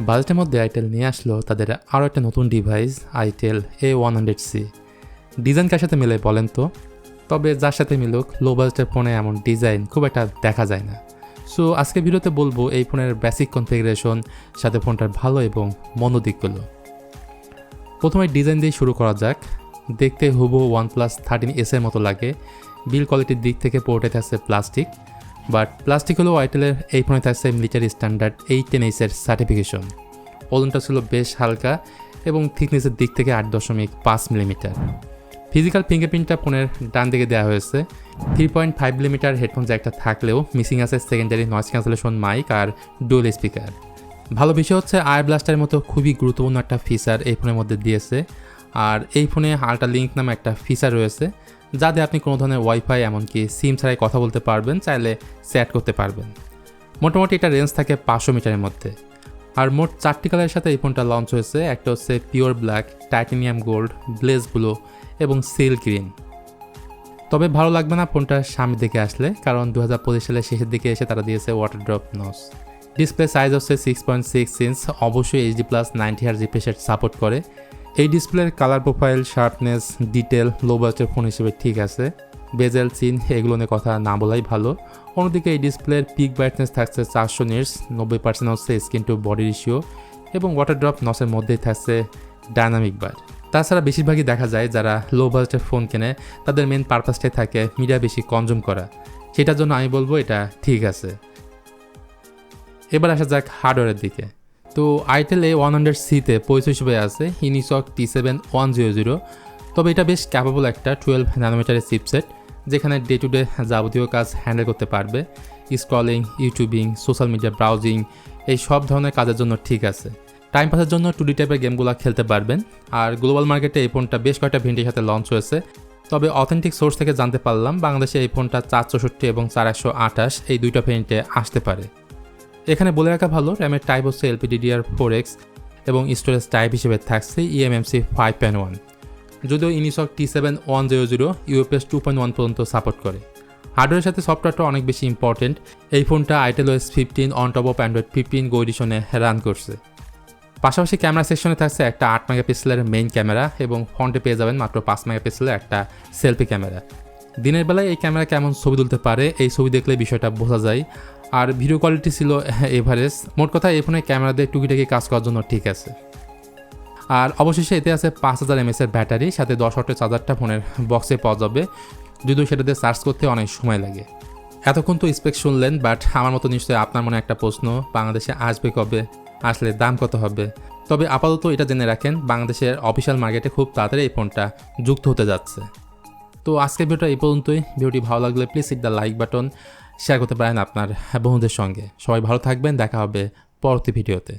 বাজেটের মধ্যে আইটেল নিয়ে আসলো তাদের আরও একটা নতুন ডিভাইস আইটেল A100C। ডিজাইন কার সাথে মিলে বলেন তো? তবে যার সাথে মিলুক লো বাজেটের ফোনে এমন ডিজাইন খুব একটা দেখা যায় না। সো আজকে ভিডিওতে বলবো এই ফোনের বেসিক কনফিগারেশন, সাথে ফোনটার ভালো এবং মন্দ দিকগুলো। প্রথমে ডিজাইন দিয়ে শুরু করা যাক। দেখতে হুবহু OnePlus 13S এর মতো লাগে। বিল কোয়ালিটির দিক থেকে পোর্টে থাকছে প্লাস্টিক, বাট প্লাস্টিক হলেও আইটেলের এই ফোনে থাকছে মিলিটারি স্ট্যান্ডার্ড A10S এর সার্টিফিকেশন। ওজনটা ছিল বেশ হালকা এবং থিকনেসের দিক থেকে 8.5 মিলিমিটার। ফিজিক্যাল ফিঙ্গারপ্রিন্টটা ফোনের ডান দিকে দেওয়া হয়েছে। 3.5 মিলিমিটার হেডফোন জ্যাকটা থাকলেও মিসিং আছে সেকেন্ডারি নয়েজ ক্যান্সেলেশন মাইক আর ডুয়াল স্পিকার। ভালো বিষয় হচ্ছে আয়ার ব্লাস্টারের মতো খুবই গুরুত্বপূর্ণ একটা ফিচার এই ফোনের মধ্যে দিয়েছে। আর এই ফোনে আল্ট্রা লিঙ্ক নামে একটা ফিচার রয়েছে, যাতে আপনি কোনো ধরনের ওয়াইফাই এমনকি সিম ছাড়াই কথা বলতে পারবেন, চাইলে চ্যাট করতে পারবেন। মোটামুটি এটা রেঞ্জ থাকে 500 মিটারের মধ্যে। আর মোট 4টি কালারের সাথে এই ফোনটা লঞ্চ হয়েছে। একটা হচ্ছে pure black, titanium gold, bless blue এবং সিল গ্রিন। তবে ভালো লাগবে না ফোনটা সামনের দিকে আসলে, কারণ 2025 সালের শেষের দিকে এসে তারা দিয়েছে water drop notch. Display size হচ্ছে 6.6 ইঞ্চ, অবশ্যই HD+90 Hz refresh rate support করে। এই ডিসপ্লের কালার প্রোফাইল, শার্পনেস, ডিটেল লো বাজেটের ফোন হিসেবে ঠিক আছে। বেজেল, চিন এগুলো নিয়ে কথা না বলাই ভালো। অন্যদিকে এই ডিসপ্লের পিক ব্রাইটনেস থাকছে 400 নিটস, 90% হচ্ছে স্ক্রিন টু বডি রেশিও এবং ওয়াটার ড্রপ নচের মধ্যেই থাকছে ডায়নামিক বার। তাছাড়া বেশিরভাগই দেখা যায় যারা লো বাজেটের ফোন কেনে তাদের মেন পারপাসটাই থাকে মিডিয়া বেশি কনজিউম করা, সেটার জন্য আমি বলবো এটা ঠিক আছে। এবার আসা যাক হার্ডওয়্যারের দিকে। তো আইটেল A100Cতে পরিচয় হিসেবে আছে ইউনিসক T7100। তবে এটা বেশ ক্যাপেবল একটা 12 ন্যানোমিটারের চিপসেট, যেখানে ডে টু ডে যাবতীয় কাজ হ্যান্ডেল করতে পারবে। Scrolling, YouTubing, social media browsing এই সব ধরনের কাজের জন্য ঠিক আছে। টাইম পাসের জন্য 2D টাইপের গেমগুলো খেলতে পারবেন। আর গ্লোবাল মার্কেটে এই ফোনটা বেশ কয়েকটা ভেরিয়েন্টের সাথে লঞ্চ হয়েছে। তবে অথেন্টিক সোর্স থেকে জানতে পারলাম বাংলাদেশে এই ফোনটা 464 এবং 4128 এই দুইটা ভেরিয়েন্টে আসতে পারে। এখানে বলে রাখা ভালো, র্যামের টাইপ হচ্ছে LPDDR4X এবং স্টোরেজ টাইপ হিসেবে থাকছে eMMC 5.1। যদিও ইউনিসক T7100 UFS 2.1 পর্যন্ত সাপোর্ট করে। হার্ডওয়্যারের সাথে সফটওয়্যারটা অনেক বেশি ইম্পর্টেন্ট। এই ফোনটা itel OS 15 on top of Android 15 go এডিশনে রান করছে। পাশাপাশি ক্যামেরা সেকশনে থাকছে একটা 8 মেগাপিক্সেলের মেইন ক্যামেরা এবং ফ্রন্টে পেয়ে যাবেন মাত্র 5 মেগাপিক্সেলের একটা সেলফি ক্যামেরা। দিনের বেলায় এই ক্যামেরা কেমন ছবি তুলতে পারে এই ছবি দেখলে বিষয়টা বোঝা যায়। আর ভিডিও কোয়ালিটি ছিল এভারেজ। মোট কথা এই ফোনে ক্যামেরা দিয়ে টুকিটাকি কাজ করার জন্য ঠিক আছে। আর অবশেষে এতে আছে 5000 mAh এর ব্যাটারি, সাথে 10 ওয়াটের চার্জারটা ফোনের বক্সে পাওয়া যাবে, যদিও সেটাতে চার্জ করতে অনেক সময় লাগে। এতক্ষণ তো স্পেক শুনলেন, বাট আমার মতো নিশ্চয়ই আপনার মনে একটা প্রশ্ন, বাংলাদেশে আসবে কবে, আসলে দাম কত হবে? তবে আপাতত এটা জেনে রাখেন, বাংলাদেশের অফিসিয়াল মার্কেটে খুব তাড়াতাড়ি এই ফোনটা যুক্ত হতে যাচ্ছে। তো আজকের ভিডিওটা এই পর্যন্তই। ভিডিওটি ভালো লাগলে please hit the like button, share করতে পারেন আপনার বন্ধুদের সঙ্গে। সবাই ভালো থাকবেন, দেখা হবে পরবর্তী ভিডিওতে।